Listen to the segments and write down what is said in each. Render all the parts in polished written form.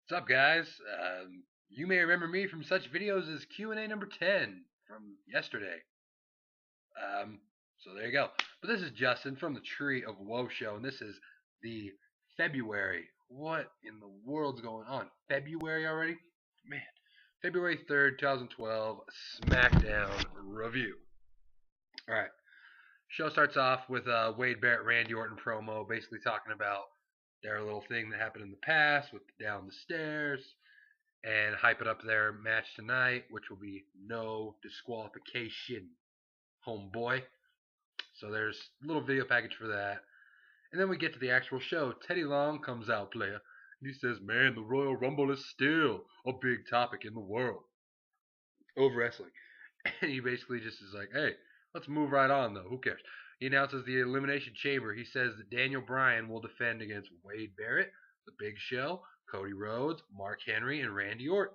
What's up, guys? You may remember me from such videos as Q&A number 10 from yesterday. So there you go. But this is Justin from the Tree of Woe show, and this is the February. What in the world's going on? February already? Man. February 3rd, 2012, Smackdown review. Alright. Show starts off with Wade Barrett, Randy Orton promo, basically talking about their little thing that happened in the past with down the stairs, and hype it up their match tonight, which will be no disqualification, homeboy. So there's a little video package for that. And then we get to the actual show. Teddy Long comes out, player. And he says, man, the Royal Rumble is still a big topic in the world of wrestling. And he basically just is like, hey, let's move right on, though. Who cares? He announces the Elimination Chamber. He says that Daniel Bryan will defend against Wade Barrett, The Big Show, Cody Rhodes, Mark Henry, and Randy Orton.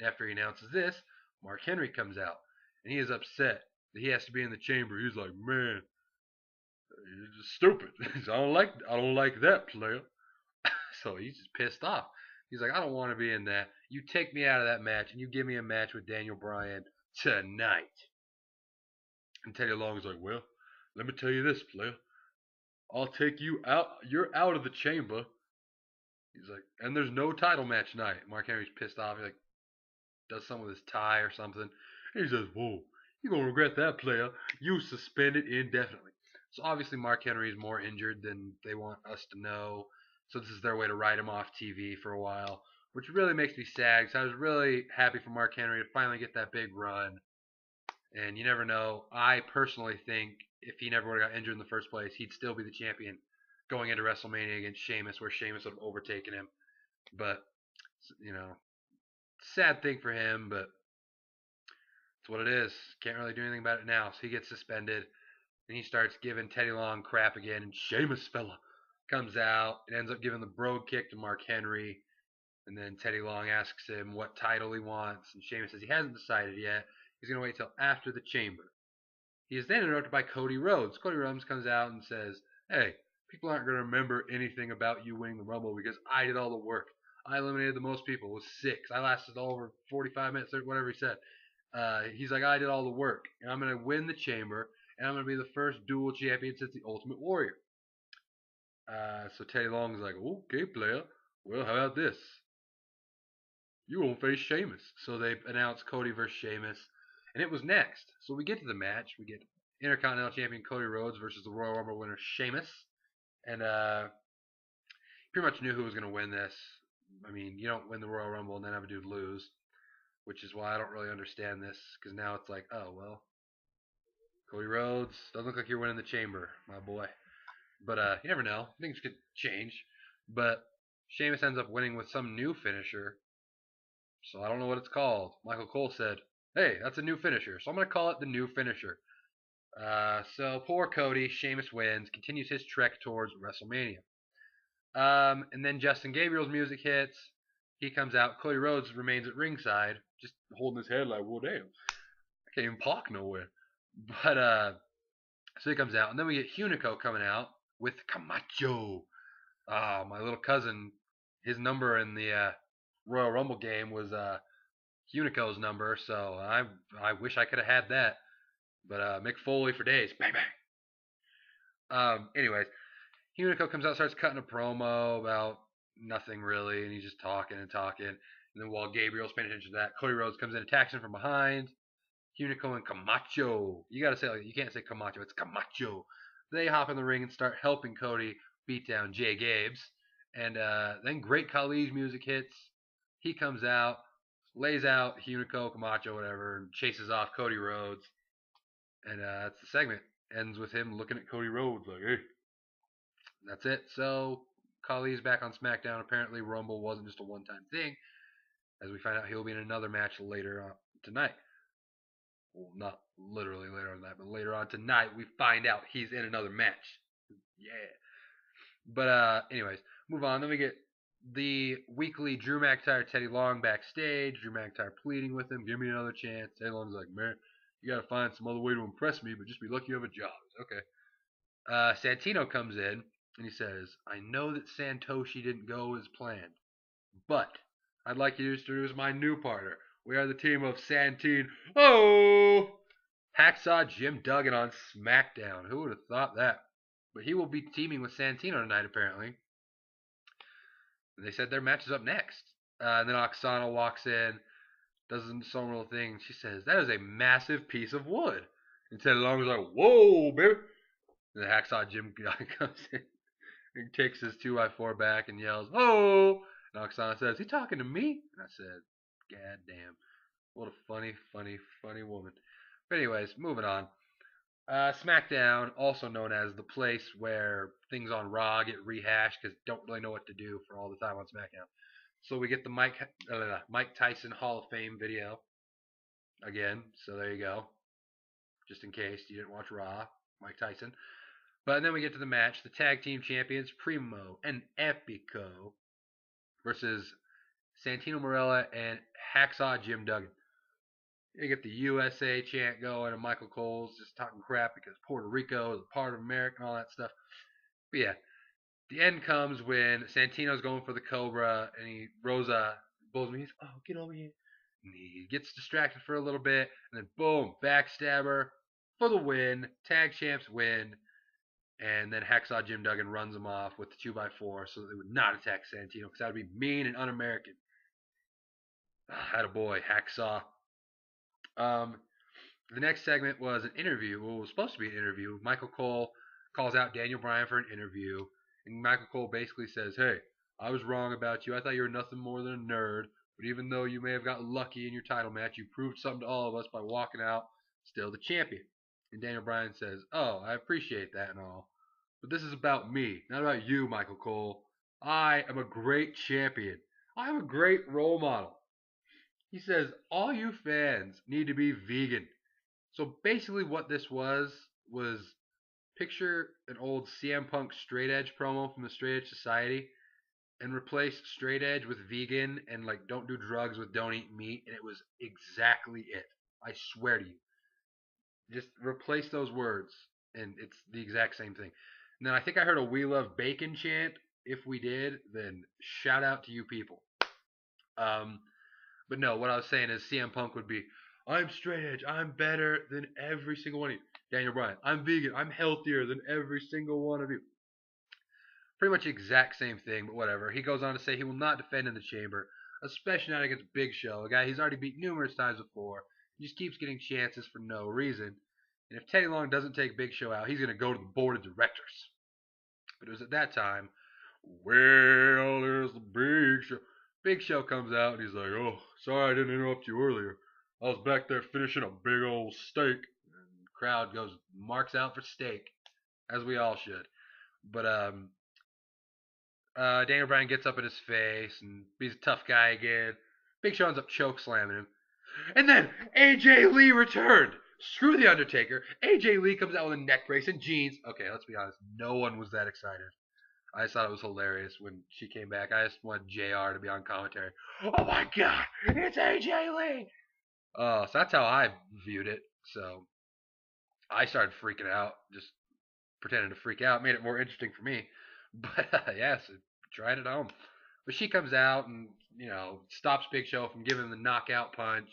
After he announces this, Mark Henry comes out, and he is upset that he has to be in the chamber. He's like, man, you're just stupid. I don't like that, player. So he's just pissed off. He's like, I don't want to be in that. You take me out of that match, and you give me a match with Daniel Bryan tonight. And Teddy Long's like, well, let me tell you this, player. I'll take you out. You're out of the chamber. He's like, and there's no title match tonight. Mark Henry's pissed off. He like does something with his tie or something. And he says, whoa, you're going to regret that, player. You suspended indefinitely. So obviously Mark Henry is more injured than they want us to know. So this is their way to write him off TV for a while, which really makes me sad because I was really happy for Mark Henry to finally get that big run. And you never know. I personally think if he never would have got injured in the first place, he'd still be the champion going into WrestleMania against Sheamus, where Sheamus would have overtaken him. But, you know, sad thing for him, but it's what it is. Can't really do anything about it now. So he gets suspended, and he starts giving Teddy Long crap again. And Sheamus fella comes out and ends up giving the brogue kick to Mark Henry. And then Teddy Long asks him what title he wants, and Sheamus says he hasn't decided yet. He's going to wait till after the chamber. He is then interrupted by Cody Rhodes. Cody Rhodes comes out and says, hey, people aren't going to remember anything about you winning the Rumble because I did all the work. I eliminated the most people. It was 6. I lasted over 45 minutes or whatever he said. He's like, I did all the work. And I'm going to win the chamber. And I'm going to be the first dual champion since the Ultimate Warrior. So Teddy Long is like, okay, player. Well, how about this? You won't face Sheamus. So they announced Cody versus Sheamus. And it was next. So we get to the match. We get Intercontinental Champion Cody Rhodes versus the Royal Rumble winner Sheamus. And pretty much knew who was going to win this. I mean, you don't win the Royal Rumble and then have a dude lose. Which is why I don't really understand this. Because now it's like, oh, well. Cody Rhodes, doesn't look like you're winning the chamber, my boy. But you never know. Things could change. But Sheamus ends up winning with some new finisher. So I don't know what it's called. Michael Cole said, hey, that's a new finisher. So I'm going to call it the new finisher. So poor Cody, Sheamus wins, continues his trek towards WrestleMania. And then Justin Gabriel's music hits. He comes out. Cody Rhodes remains at ringside, just holding his head like, well, damn. I can't even park nowhere. But, so he comes out. And then we get Hunico coming out with Camacho. My little cousin, his number in the Royal Rumble game was Hunico's number, so I wish I could have had that. But Mick Foley for days. Bang, bang. Anyways, Hunico comes out, starts cutting a promo about nothing really, and he's just talking and talking. And then while Gabriel's paying attention to that, Cody Rhodes comes in, attacks him from behind. Hunico and Camacho. You gotta say it like you can't say Camacho, it's Camacho. They hop in the ring and start helping Cody beat down Jay Gabes. And then Great Khali's music hits. He comes out, lays out Hunico, Camacho, whatever, and chases off Cody Rhodes. And that's the segment. Ends with him looking at Cody Rhodes like, hey. That's it. So Khali's back on SmackDown. Apparently Rumble wasn't just a one-time thing. As we find out, he'll be in another match later on tonight. Well, not literally later on tonight, but later on tonight we find out he's in another match. Yeah. But anyways, move on. Then we get the weekly Drew McIntyre, Teddy Long backstage. Drew McIntyre pleading with him, give me another chance. Teddy Long's like, man, you gotta find some other way to impress me, but just be lucky you have a job. Okay. Santino comes in and he says, I know that Santoshi didn't go as planned, But I'd like you to introduce my new partner. We are the team of Santine. Oh! Hacksaw Jim Duggan on Smackdown. Who would have thought that? But he will be teaming with Santino tonight, apparently. And they said their match is up next. And then Oksana walks in, does some little thing. She says, "That is a massive piece of wood." And Ted Long is like, "Whoa, baby." And the Hacksaw Jim guy comes in and takes his 2x4 back and yells, "Oh!" And Oksana says, "He talking to me?" And I said, "God damn. What a funny, funny, funny woman." But anyways, moving on. SmackDown, also known as the place where things on Raw get rehashed because don't really know what to do for all the time on SmackDown. So we get the Mike Tyson Hall of Fame video again. So there you go. Just in case you didn't watch Raw, Mike Tyson. But then we get to the match: the tag team champions Primo and Epico versus Santino Marella and Hacksaw Jim Duggan. You get the USA chant going, and Michael Cole's just talking crap because Puerto Rico is a part of America and all that stuff. But yeah, the end comes when Santino's going for the Cobra, and Rosa blows me. He's, "Oh, get over here." And he gets distracted for a little bit, and then boom, backstabber for the win. Tag champs win. And then Hacksaw Jim Duggan runs him off with the 2x4 so that they would not attack Santino because that would be mean and un-American. Attaboy, Hacksaw. The next segment was an interview. Well, it was supposed to be an interview. Michael Cole calls out Daniel Bryan for an interview. And Michael Cole basically says, "Hey, I was wrong about you. I thought you were nothing more than a nerd. But even though you may have gotten lucky in your title match, you proved something to all of us by walking out still the champion." And Daniel Bryan says, "Oh, I appreciate that and all. But this is about me, not about you, Michael Cole. I am a great champion. I am a great role model." He says, "All you fans need to be vegan." So basically what this was picture an old CM Punk straight edge promo from the Straight Edge Society and replace straight edge with vegan and like don't do drugs with don't eat meat, and it was exactly it. I swear to you. Just replace those words and it's the exact same thing. And then I think I heard a "We Love Bacon" chant. If we did, then shout out to you people. Um, but no, what I was saying is CM Punk would be, "I'm straight edge. I'm better than every single one of you." Daniel Bryan, "I'm vegan. I'm healthier than every single one of you." Pretty much the exact same thing, but whatever. He goes on to say he will not defend in the chamber, especially not against Big Show, a guy he's already beat numerous times before. He just keeps getting chances for no reason. And if Teddy Long doesn't take Big Show out, he's going to go to the board of directors. But it was at that time, "Well, there's the Big Show." Big Show comes out and he's like, "Oh, sorry I didn't interrupt you earlier. I was back there finishing a big old steak." And the crowd goes, marks out for steak, as we all should. But Daniel Bryan gets up in his face and he's a tough guy again. Big Show ends up choke slamming him. And then AJ Lee returned. Screw The Undertaker. AJ Lee comes out with a neck brace and jeans. Okay, let's be honest. No one was that excited. I just thought it was hilarious when she came back. I just wanted JR to be on commentary. "Oh my god, it's AJ Lee!" So that's how I viewed it. So I started freaking out, just pretending to freak out. Made it more interesting for me. But yes, try it at home. But she comes out and, stops Big Show from giving him the knockout punch,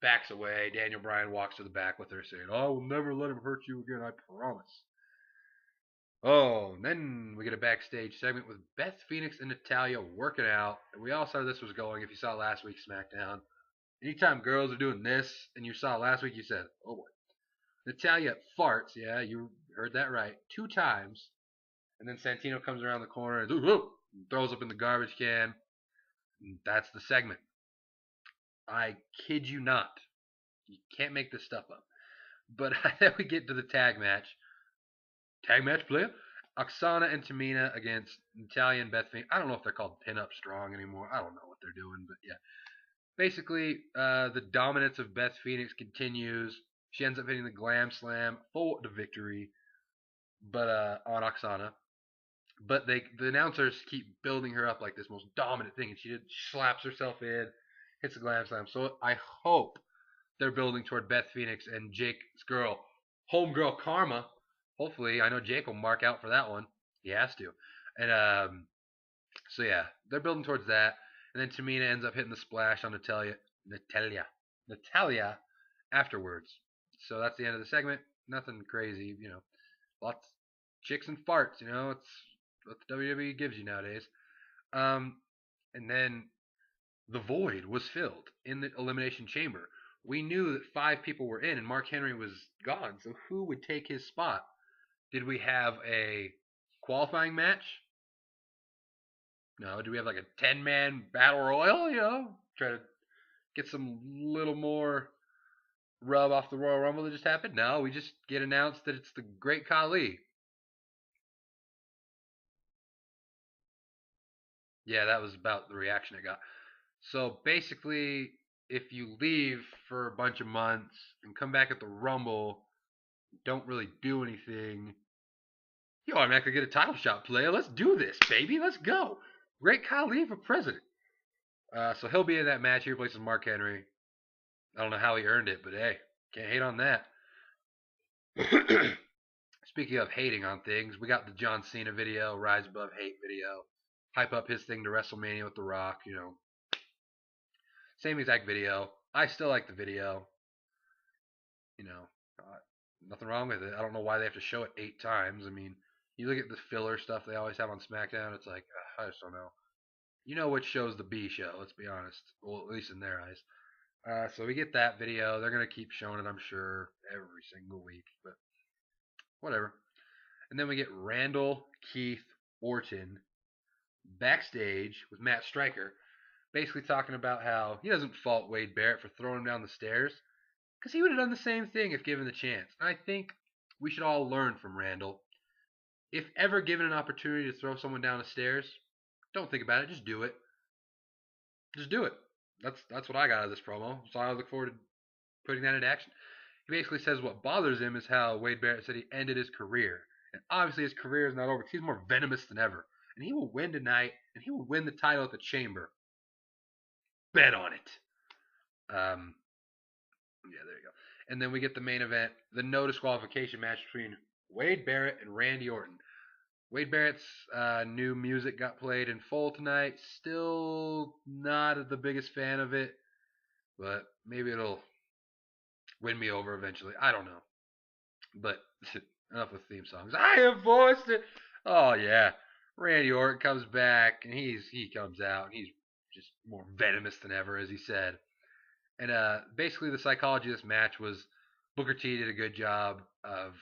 backs away. Daniel Bryan walks to the back with her saying, "I will never let him hurt you again, I promise." Oh, and then we get a backstage segment with Beth Phoenix and Natalya working out. And we all saw this was going if you saw last week's SmackDown. Anytime girls are doing this and you saw last week, you said, "Oh boy." Natalya farts, yeah, you heard that right, 2 times. And then Santino comes around the corner and throws up in the garbage can. And that's the segment. I kid you not. You can't make this stuff up. But then we get to the tag match. Tag match, player. Oksana and Tamina against Natalya and Beth Phoenix. I don't know if they're called Pin Up Strong anymore. I don't know what they're doing, but yeah. Basically, the dominance of Beth Phoenix continues. She ends up hitting the Glam Slam for the victory, but on Oksana. But the announcers keep building her up like this most dominant thing, and she slaps herself in, hits the Glam Slam. So I hope they're building toward Beth Phoenix and Jake's girl, homegirl Karma. Hopefully, I know Jake will mark out for that one. He has to. And so yeah, they're building towards that. And then Tamina ends up hitting the splash on Natalia afterwards. So that's the end of the segment. Nothing crazy, Lots of chicks and farts, It's what the WWE gives you nowadays. Um, and then the void was filled in the Elimination Chamber. We knew that 5 people were in and Mark Henry was gone. So who would take his spot? Did we have a qualifying match? No. Do we have like a 10-man battle royal? Try to get some little more rub off the Royal Rumble that just happened? No, we just get announced that it's the Great Khali. Yeah, that was about the reaction I got. So basically, if you leave for a bunch of months and come back at the Rumble, don't really do anything, you automatically get a title shot, player. Let's do this, baby. Let's go. Great Khali for president. So he'll be in that match. He replaces Mark Henry. I don't know how he earned it, but hey, can't hate on that. Speaking of hating on things, we got the John Cena video, Rise Above Hate video, hype up his thing to WrestleMania with The Rock, Same exact video. I still like the video. You know, nothing wrong with it. I don't know why they have to show it 8 times. I mean, you look at the filler stuff they always have on SmackDown, it's like, I just don't know. You know which show's the B show, let's be honest. Well, at least in their eyes. So we get that video. They're going to keep showing it, I'm sure, every single week. But whatever. And then we get Randall Keith Orton backstage with Matt Striker, basically talking about how he doesn't fault Wade Barrett for throwing him down the stairs, because he would have done the same thing if given the chance. And I think we should all learn from Randall. If ever given an opportunity to throw someone down the stairs, don't think about it. Just do it. Just do it. That's what I got out of this promo. So I look forward to putting that into action. He basically says what bothers him is how Wade Barrett said he ended his career. And obviously his career is not over because he's more venomous than ever. And he will win tonight, and he will win the title at the Chamber. Bet on it. Yeah, there you go. And then we get the main event, the no disqualification match between Wade Barrett and Randy Orton. Wade Barrett's new music got played in full tonight. Still not the biggest fan of it, but maybe it'll win me over eventually. I don't know. But enough with theme songs. I have voiced it. Oh yeah, Randy Orton comes back and he comes out and he's just more venomous than ever, as he said. And basically the psychology of this match was Booker T did a good job of,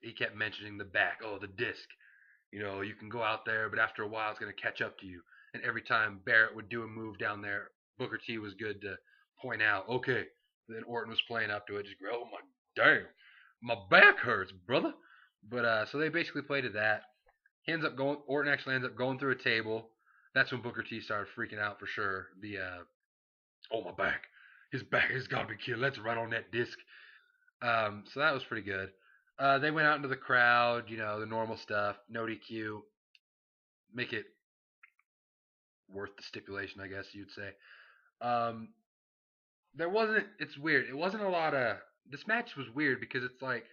he kept mentioning the back. Oh, the disc. You can go out there, but after a while it's going to catch up to you. And every time Barrett would do a move down there, Booker T was good to point out, okay. Then Orton was playing up to it, just go, oh my damn, my back hurts, brother. But so they basically played to that. Orton actually ends up going through a table. That's when Booker T started freaking out for sure. Oh my back. His back has got to be killed. Let's right on that disc. So that was pretty good. They went out into the crowd, the normal stuff, no DQ, make it worth the stipulation, I guess you'd say. It's weird. It wasn't a lot of, this match was weird because it's like,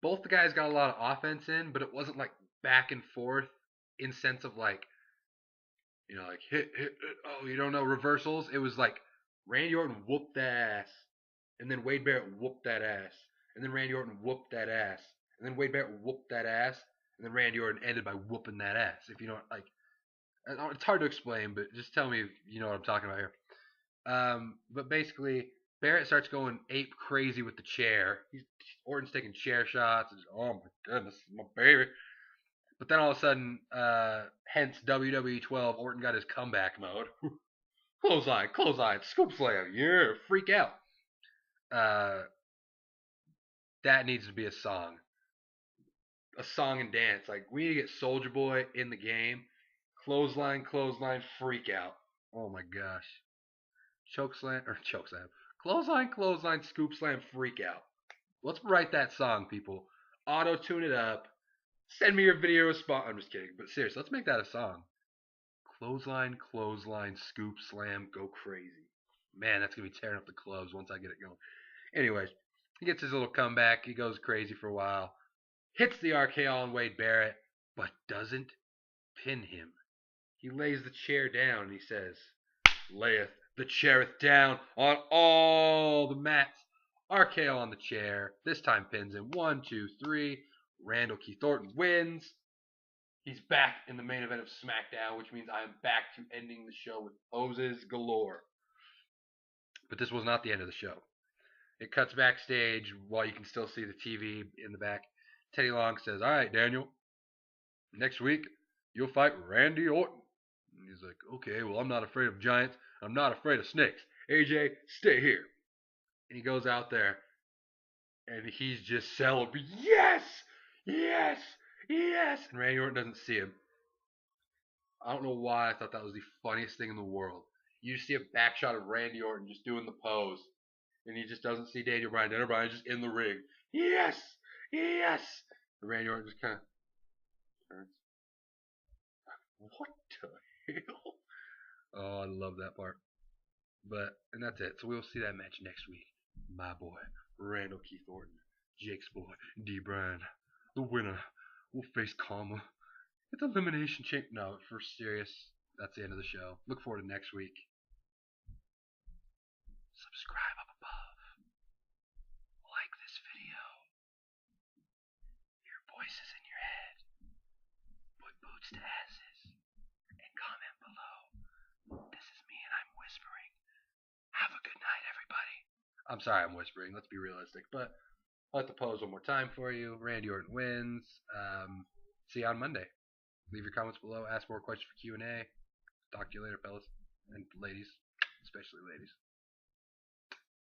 both the guys got a lot of offense in, but it wasn't like back and forth in sense of like, like hit, oh, you don't know, reversals. It was like Randy Orton whooped that ass, and then Wade Barrett whooped that ass, and then Randy Orton whooped that ass, and then Wade Barrett whooped that ass, and then Randy Orton ended by whooping that ass. If you know, like, it's hard to explain, but just tell me if you know what I'm talking about here. But basically, Barrett starts going ape crazy with the chair. Orton's taking chair shots. And oh my goodness, my baby. But then all of a sudden, hence WWE 12, Orton got his comeback mode. clothesline, scoop slam, yeah, freak out. That needs to be a song and dance. Like, we need to get Soulja Boy in the game. Clothesline, freak out. Oh my gosh. Choke slam. Clothesline, scoop slam, freak out. Let's write that song, people. Auto tune it up. Send me your video response. I'm just kidding, but seriously, let's make that a song. Clothesline, scoop slam, go crazy. Man, that's gonna be tearing up the clubs once I get it going. Anyways, he gets his little comeback. He goes crazy for a while. Hits the RKO on Wade Barrett, but doesn't pin him. He lays the chair down and he says, layeth the chaireth down on all the mats. RKO on the chair. This time pins him. 1, 2, 3. Randall Keith Orton wins. He's back in the main event of Smackdown, which means I am back to ending the show with poses galore. But this was not the end of the show. It cuts backstage while you can still see the TV in the back. Teddy Long says, all right, Daniel, next week you'll fight Randy Orton. And he's like, okay, well, I'm not afraid of giants. I'm not afraid of snakes. AJ, stay here. And he goes out there and he's just celebrating. Yes! Yes! Yes! And Randy Orton doesn't see him. I don't know why I thought that was the funniest thing in the world. You just see a back shot of Randy Orton just doing the pose. And he just doesn't see Daniel Bryan. Daniel Bryan's just in the ring. Yes! Yes! And Randy Orton just kind of turns. What the hell? Oh, I love that part. And that's it. So we'll see that match next week. My boy, Randall Keith Orton. Jake's boy, D. Bryan. The winner will face Karma. It's elimination champ. No, for serious. That's the end of the show. Look forward to next week. Subscribe up above. Like this video. Hear voices in your head. Put boots to asses. And comment below. This is me and I'm whispering. Have a good night, everybody. I'm sorry I'm whispering. Let's be realistic. But I'll have to pose one more time for you. Randy Orton wins. See you on Monday. Leave your comments below. Ask more questions for Q&A. Talk to you later, fellas. And ladies. Especially ladies.